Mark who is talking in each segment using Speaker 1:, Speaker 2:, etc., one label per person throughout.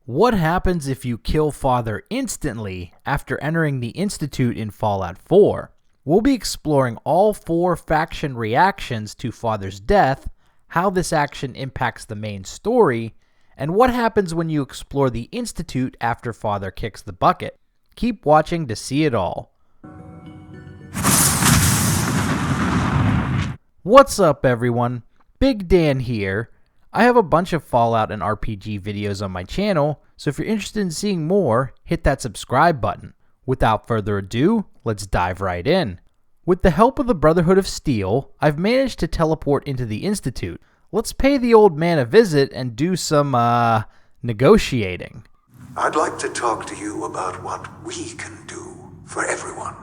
Speaker 1: What happens if you kill Father instantly after entering the Institute in Fallout 4? We'll be exploring all 4 faction reactions to Father's death, how this action impacts the main story, and what happens when you explore the Institute after Father kicks the bucket. Keep watching to see it all. What's up everyone? Big Dan here. I have a bunch of Fallout and RPG videos on my channel, so if you're interested in seeing more, hit that subscribe button. Without further ado, let's dive right in. With the help of the Brotherhood of Steel, I've managed to teleport into the Institute. Let's pay the old man a visit and do some, negotiating.
Speaker 2: I'd like to talk to you about what we can do for everyone.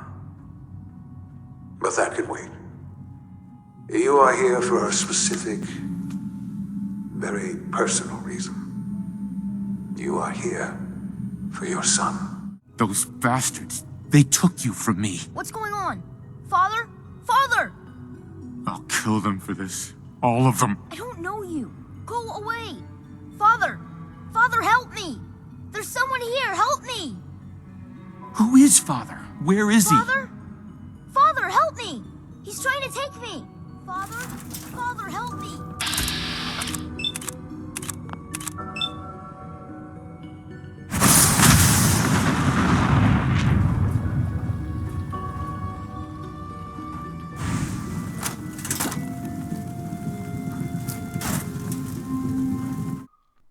Speaker 2: But that can wait. You are here for a specific, very personal reason. You are here for your son.
Speaker 3: Those bastards, they took you from me.
Speaker 4: What's going on? Father? Father!
Speaker 3: I'll kill them for this. All of them.
Speaker 4: I don't know you. Go away. Father! Father, help me! There's someone here, help me!
Speaker 3: Who is Father? Where is
Speaker 4: Father? Father, help me! He's trying to take me! Father? Father, help me!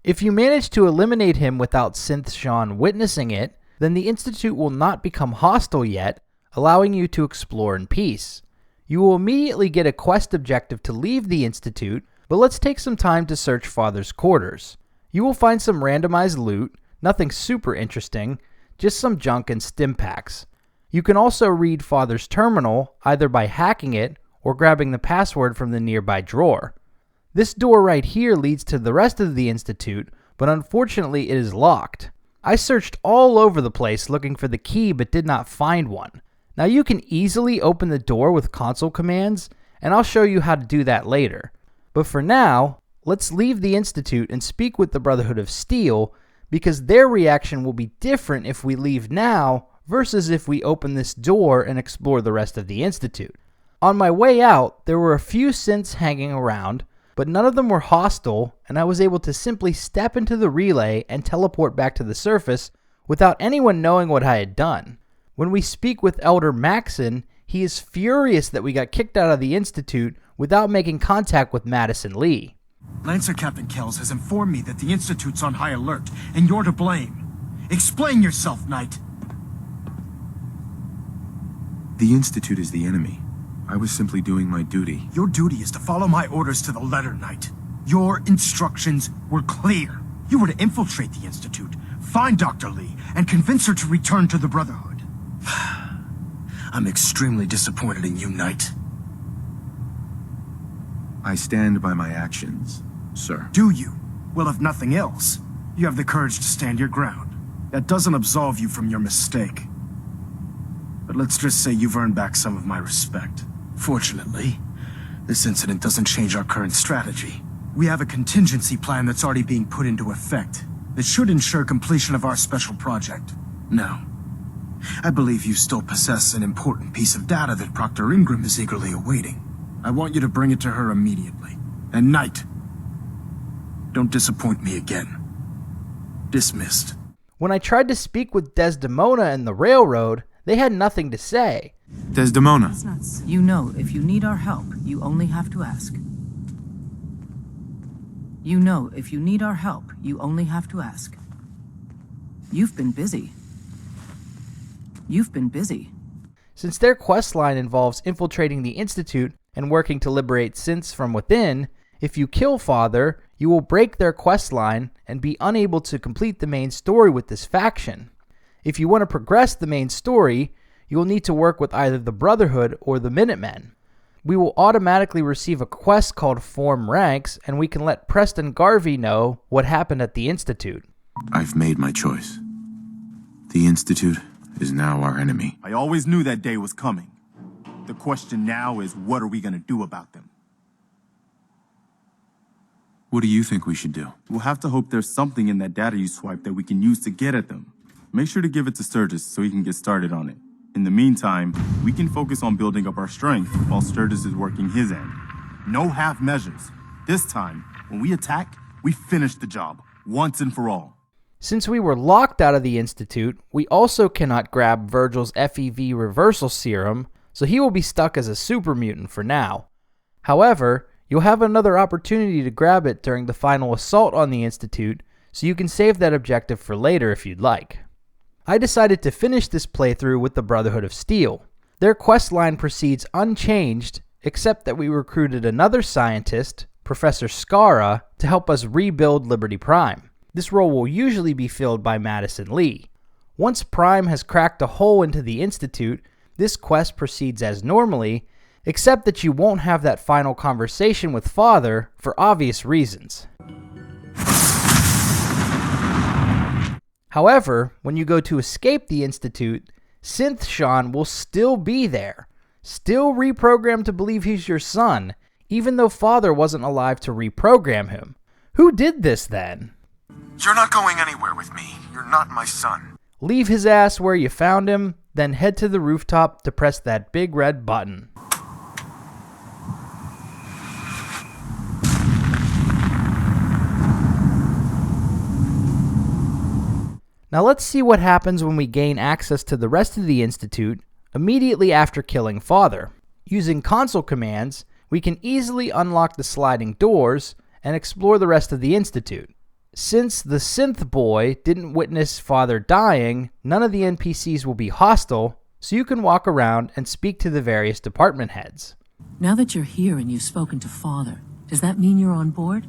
Speaker 1: If you manage to eliminate him without Synth Shaun witnessing it, then the Institute will not become hostile yet, allowing you to explore in peace. You will immediately get a quest objective to leave the Institute, but let's take some time to search Father's quarters. You will find some randomized loot, nothing super interesting, just some junk and stim packs. You can also read Father's terminal either by hacking it or grabbing the password from the nearby drawer. This door right here leads to the rest of the Institute, but unfortunately it is locked. I searched all over the place looking for the key but did not find one. Now you can easily open the door with console commands, and I'll show you how to do that later. But for now, let's leave the Institute and speak with the Brotherhood of Steel, because their reaction will be different if we leave now versus if we open this door and explore the rest of the Institute. On my way out, there were a few synths hanging around, but none of them were hostile, and I was able to simply step into the relay and teleport back to the surface without anyone knowing what I had done. When we speak with Elder Maxon, he is furious that we got kicked out of the Institute without making contact with Madison Lee.
Speaker 5: Lancer Captain Kells has informed me that the Institute's on high alert, and you're to blame. Explain yourself, Knight.
Speaker 6: The Institute is the enemy. I was simply doing my duty.
Speaker 5: Your duty is to follow my orders to the letter, Knight. Your instructions were clear. You were to infiltrate the Institute, find Dr. Lee, and convince her to return to the Brotherhood. I'm extremely disappointed in you, Knight.
Speaker 6: I stand by my actions, sir.
Speaker 5: Do you? Well, if nothing else, you have the courage to stand your ground. That doesn't absolve you from your mistake. But let's just say you've earned back some of my respect. Fortunately, this incident doesn't change our current strategy. We have a contingency plan that's already being put into effect that should ensure completion of our special project. Now, I believe you still possess an important piece of data that Proctor Ingram is eagerly awaiting. I want you to bring it to her immediately. And Knight, don't disappoint me again. Dismissed.
Speaker 1: When I tried to speak with Desdemona and the railroad, they had nothing to say.
Speaker 6: Desdemona.
Speaker 7: You know, if you need our help, you only have to ask. You know, if you need our help, you only have to ask. You've been busy. You've been busy.
Speaker 1: Since their quest line involves infiltrating the Institute and working to liberate synths from within, if you kill Father, you will break their quest line and be unable to complete the main story with this faction. If you want to progress the main story, you will need to work with either the Brotherhood or the Minutemen. We will automatically receive a quest called Form Ranks, and we can let Preston Garvey know what happened at the Institute.
Speaker 6: I've made my choice. The Institute is now our enemy.
Speaker 8: I always knew that day was coming. The question now is, what are we going to do about them?
Speaker 6: What do you think we should do?
Speaker 8: We'll have to hope there's something in that data you swiped that we can use to get at them. Make sure to give it to Sturgis so he can get started on it. In the meantime, we can focus on building up our strength while Sturgis is working his end. No half measures. This time, when we attack, we finish the job, once and for all.
Speaker 1: Since we were locked out of the Institute, we also cannot grab Virgil's FEV reversal serum, so he will be stuck as a super mutant for now. However, you'll have another opportunity to grab it during the final assault on the Institute, so you can save that objective for later if you'd like. I decided to finish this playthrough with the Brotherhood of Steel. Their quest line proceeds unchanged, except that we recruited another scientist, Professor Skara, to help us rebuild Liberty Prime. This role will usually be filled by Madison Lee. Once Prime has cracked a hole into the Institute, this quest proceeds as normally, except that you won't have that final conversation with Father for obvious reasons. However, when you go to escape the Institute, Synth Shaun will still be there, still reprogrammed to believe he's your son, even though Father wasn't alive to reprogram him. Who did this then?
Speaker 9: You're not going anywhere with me. You're not my son.
Speaker 1: Leave his ass where you found him, then head to the rooftop to press that big red button. Now let's see what happens when we gain access to the rest of the Institute immediately after killing Father. Using console commands, we can easily unlock the sliding doors and explore the rest of the Institute. Since the Synth boy didn't witness Father dying, none of the NPCs will be hostile, so you can walk around and speak to the various department heads.
Speaker 7: Now that you're here and you've spoken to Father, does that mean you're on board?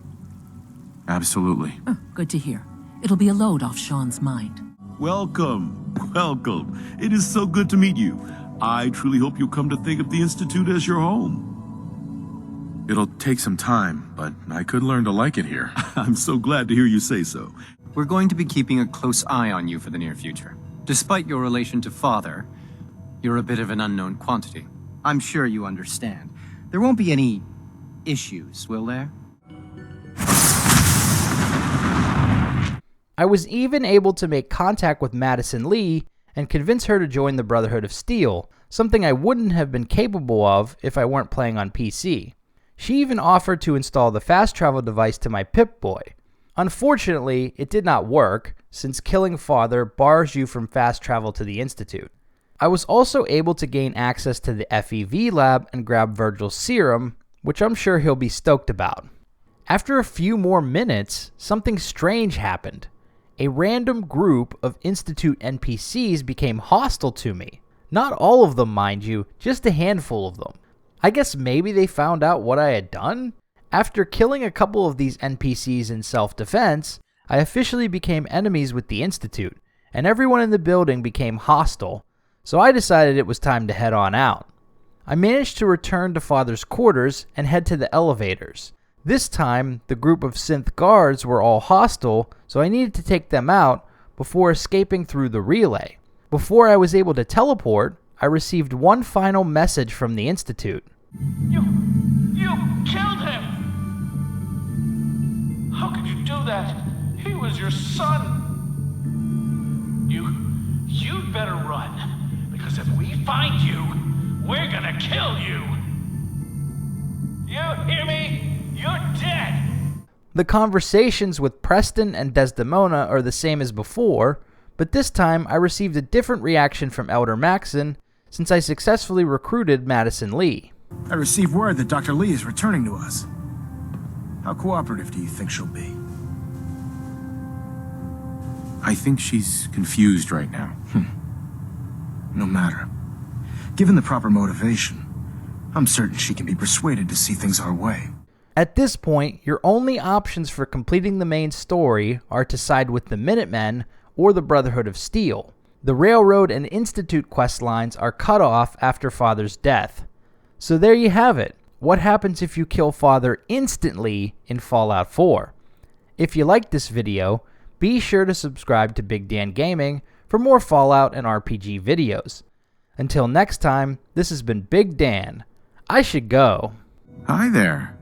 Speaker 6: Absolutely.
Speaker 7: Oh, good to hear. It'll be a load off Shaun's mind.
Speaker 8: Welcome, welcome. It is so good to meet you. I truly hope you'll come to think of the Institute as your home.
Speaker 6: It'll take some time, but I could learn to like it here.
Speaker 8: I'm so glad to hear you say so.
Speaker 10: We're going to be keeping a close eye on you for the near future. Despite your relation to Father, you're a bit of an unknown quantity. I'm sure you understand. There won't be any issues, will there?
Speaker 1: I was even able to make contact with Madison Lee and convince her to join the Brotherhood of Steel, something I wouldn't have been capable of if I weren't playing on PC. She even offered to install the fast travel device to my Pip-Boy. Unfortunately, it did not work, since killing Father bars you from fast travel to the Institute. I was also able to gain access to the FEV lab and grab Virgil's serum, which I'm sure he'll be stoked about. After a few more minutes, something strange happened. A random group of Institute NPCs became hostile to me. Not all of them, mind you, just a handful of them. I guess maybe they found out what I had done? After killing a couple of these NPCs in self-defense, I officially became enemies with the Institute, and everyone in the building became hostile, so I decided it was time to head on out. I managed to return to Father's quarters and head to the elevators. This time, the group of Synth guards were all hostile, so I needed to take them out before escaping through the relay. Before I was able to teleport, I received one final message from the Institute.
Speaker 11: You killed him! How could you do that? He was your son! You'd better run, because if we find you, we're gonna kill you! You hear me? You're dead!
Speaker 1: The conversations with Preston and Desdemona are the same as before, but this time I received a different reaction from Elder Maxon since I successfully recruited Madison Lee.
Speaker 5: I received word that Dr. Lee is returning to us. How cooperative do you think she'll be?
Speaker 6: I think she's confused right now.
Speaker 5: No matter. Given the proper motivation, I'm certain she can be persuaded to see things our way.
Speaker 1: At this point, your only options for completing the main story are to side with the Minutemen or the Brotherhood of Steel. The Railroad and Institute quest lines are cut off after Father's death. So there you have it. What happens if you kill Father instantly in Fallout 4? If you liked this video, be sure to subscribe to Big Dan Gaming for more Fallout and RPG videos. Until next time, this has been Big Dan. I should go.
Speaker 6: Hi there.